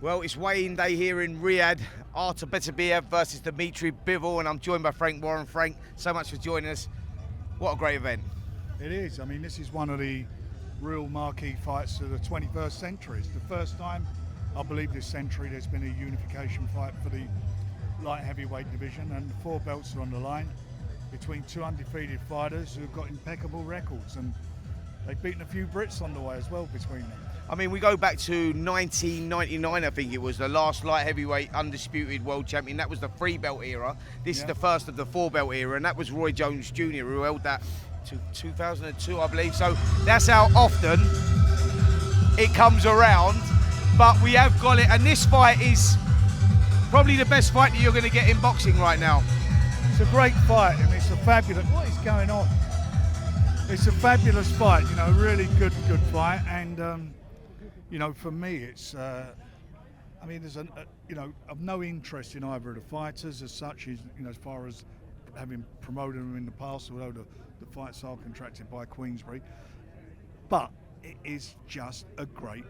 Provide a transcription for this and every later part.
Well, it's weigh-in day here in Riyadh. Artur Beterbiev versus Dmitry Bivol, and I'm joined by Frank Warren. Frank, so much for joining us. What a great event. It is. I mean, this is one of the real marquee fights of the 21st century. It's the first time, I believe, this century there's been a unification fight for the light heavyweight division, and 4 belts are on the line between 2 undefeated fighters who've got impeccable records, and they've beaten a few Brits on the way as well between them. I mean, we go back to 1999, I think it was, the last light heavyweight undisputed world champion. That was the 3-belt era. This is the first of the 4-belt era, and that was Roy Jones Jr., who held that to 2002, I believe. So that's how often it comes around. But we have got it, and this fight is probably the best fight that you're going to get in boxing right now. It's a great fight. I mean, it's a fabulous... What is going on? It's a fabulous fight, you know, really good fight, and you know, for me, it's, I mean, there's you know, of no interest in either of the fighters as such, you know, as far as having promoted them in the past, although the fights are contracted by Queensberry. But it is just a great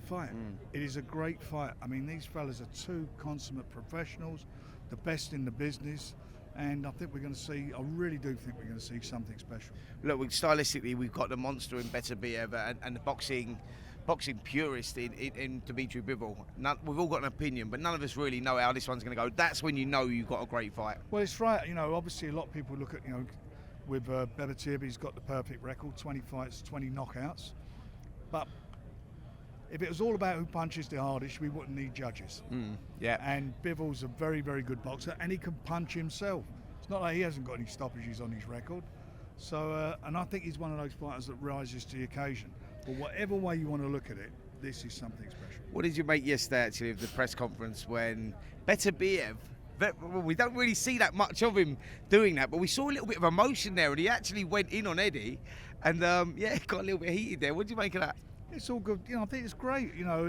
fight. It is a great fight. I mean, these fellas are 2 consummate professionals, the best in the business. And I think we're going to see, I really do think we're going to see something special. Look, stylistically, we've got the monster in Beterbiev and the boxing purist in Dmitry Bivol. We've all got an opinion, but none of us really know how this one's going to go. That's when you know you've got a great fight. Well, it's right. You know, obviously a lot of people look at, you know, with Beterbiev, he's got the perfect record, 20 fights, 20 knockouts. But if it was all about who punches the hardest, we wouldn't need judges. Yeah. And Bivol's a very good boxer, and he can punch himself. It's not like he hasn't got any stoppages on his record. So, and I think he's one of those fighters that rises to the occasion. But whatever way you want to look at it, this is something special. What did you make yesterday, actually, of the press conference when Beterbiev, we don't really see that much of him doing that, but we saw a little bit of emotion there, and he actually went in on Eddie, and yeah, got a little bit heated there. What did you make of that? It's all good. You know, I think it's great. You know,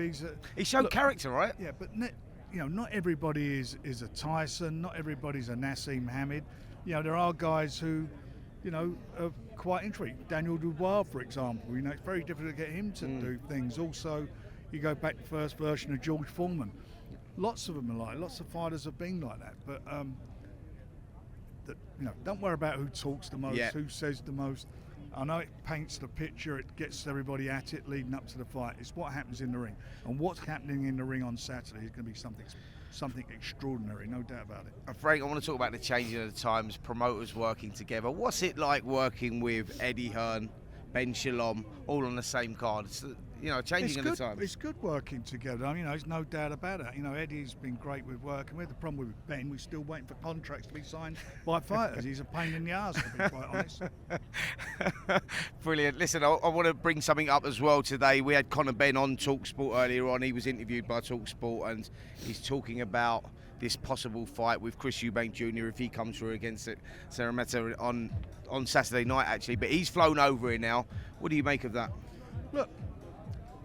he showed character, right? Yeah, but you know, not everybody is a Tyson. Not everybody's a Nassim Hamid. You know, there are guys who, you know, are quite intrigued. Daniel Dubois, for example. You know, it's very difficult to get him to do things. Also, you go back to the first version of George Foreman. Lots of them are like. Lots of fighters have been like that. But you know, don't worry about who talks the most, who says the most. I know it paints the picture, it gets everybody at it leading up to the fight. It's what happens in the ring. And what's happening in the ring on Saturday is going to be something extraordinary, no doubt about it. Frank, I want to talk about the changing of the times, promoters working together. What's it like working with Eddie Hearn, Ben Shalom, all on the same card? It's, you know, changing of the times. It's good working together. I mean, you know, there's no doubt about it. You know, Eddie's been great with working with. The problem with Ben, we're still waiting for contracts to be signed by fighters. He's a pain in the arse, to be quite honest. Brilliant. Listen, I want to bring something up as well today. We had Conor Benn on talkSPORT earlier on. He was interviewed by talkSPORT, and he's talking about this possible fight with Chris Eubank Jr. if he comes through against Seremeta on Saturday night, actually. But he's flown over here now. What do you make of that? Look,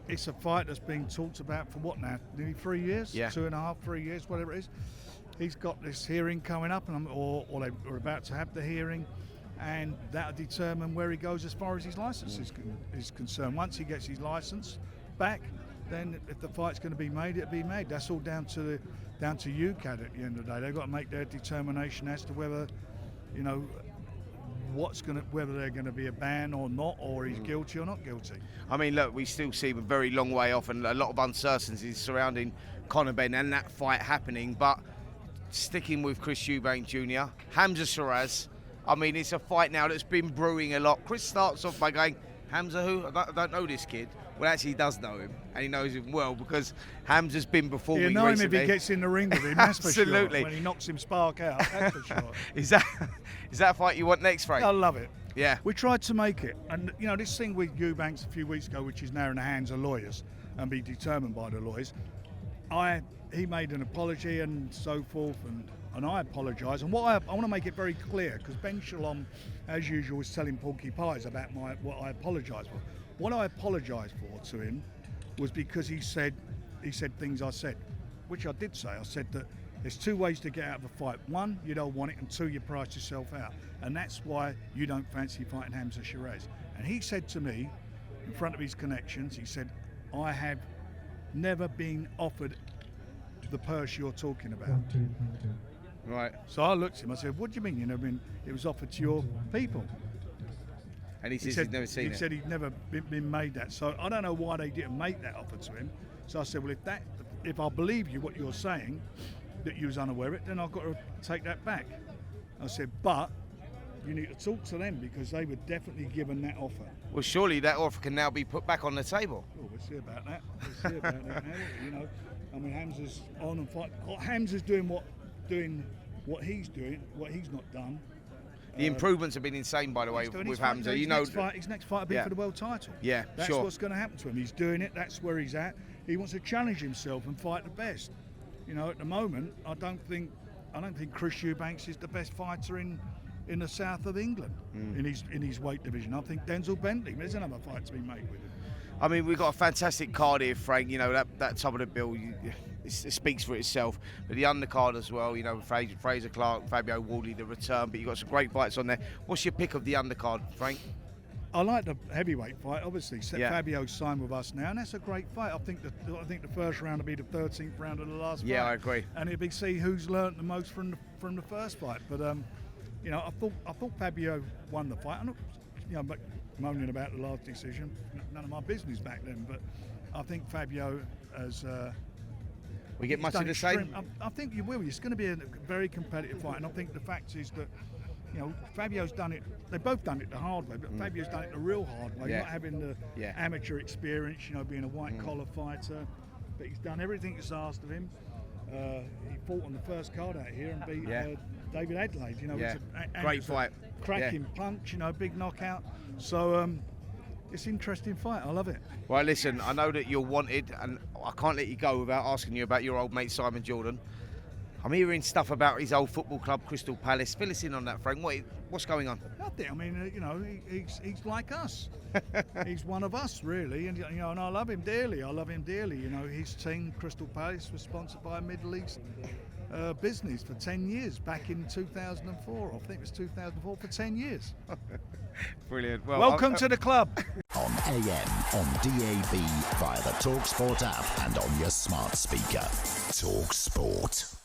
it's a fight that's being talked about for what now? Nearly 3 years? Yeah. 2.5, 3 years, whatever it is. He's got this hearing coming up, or they're about to have the hearing, and that'll determine where he goes as far as his license is concerned. Once he gets his license back, then if the fight's going to be made, it'll be made. That's all down to UCAD at the end of the day. They've got to make their determination as to whether, you know, whether they're going to be a ban or not, or he's guilty or not guilty. I mean, look, we still see a very long way off and a lot of uncertainty surrounding Conor Benn and that fight happening. But sticking with Chris Eubank Jr., Hamza Shiraz, I mean, it's a fight now that's been brewing a lot. Chris starts off by going, Hamza who? I don't know this kid. Well, actually, he does know him, and he knows him well because Hamza's been before me recently. You know him if he gets in the ring with him, that's for sure. Absolutely. When he knocks him spark out, that's for sure. Is that a fight you want next, Frank? I love it. Yeah. We tried to make it, and you know, this thing with Eubanks a few weeks ago, which is now in the hands of lawyers and be determined by the lawyers. He made an apology and so forth, and I apologise. And what I want to make it very clear, because Ben Shalom, as usual, was telling Porky pies about what I apologise for. What I apologised for to him was because he said things I said, which I did say. I said that there's 2 ways to get out of a fight. 1, you don't want it, and 2, you price yourself out. And that's why you don't fancy fighting Hamza Shiraz. And he said to me, in front of his connections, he said, I have never been offered the purse you're talking about. Right. So I looked at him, I said, what do you mean? You know, I mean, it was offered to your people. And he says he's never seen it. He said he'd never been made that. So I don't know why they didn't make that offer to him. So I said, well, if I believe you what you're saying, that you was unaware of it, then I've got to take that back. I said, but you need to talk to them because they were definitely given that offer. Well, surely that offer can now be put back on the table. Oh, we'll see about that. We'll see about that now. You know, I mean, Hamza's on and fight. Hamza's doing what he's doing, what he's not done. The improvements have been insane, by the way, with Hamza. His next fight will be for the world title. Yeah, that's sure. what's going to happen to him. He's doing it. That's where he's at. He wants to challenge himself and fight the best. You know, at the moment, I don't think Chris Eubanks is the best fighter in the south of England in his weight division. I think Denzel Bentley. There's another fight to be made with him. I mean, we've got a fantastic card here, Frank. You know, that top of the bill, it speaks for itself. But the undercard as well, you know, Fraser Clark, Fabio Wardley, the return. But you've got some great fights on there. What's your pick of the undercard, Frank? I like the heavyweight fight, obviously. Fabio's signed with us now, and that's a great fight. I think the first round will be the 13th round of the last fight. Yeah, I agree. And it'll be see who's learnt the most from the first fight. But you know, I thought Fabio won the fight. I'm not, you know, moaning about the last decision. None of my business back then. But I think Fabio has. We get much of the same. I think you will. It's going to be a very competitive fight, and I think the fact is that. You know, Fabio's done it. They've both done it the hard way, but Fabio's done it the real hard way, not having the amateur experience. You know, being a white collar fighter, but he's done everything that's asked of him. He fought on the first card out here and beat David Adelaide. You know, it's a great fight, cracking punch. You know, big knockout. So it's an interesting fight. I love it. Well, listen, I know that you're wanted, and I can't let you go without asking you about your old mate Simon Jordan. I'm hearing stuff about his old football club, Crystal Palace. Fill us in on that, Frank. What's going on? Nothing. I mean, you know, he's like us. He's one of us, really. And you know, and I love him dearly. You know, his team, Crystal Palace, was sponsored by a Middle East business for 10 years. Back in 2004, I think it was 2004 for 10 years. Brilliant. Well, welcome to the club. On AM, on DAB, via the talkSPORT app, and on your smart speaker. talkSPORT.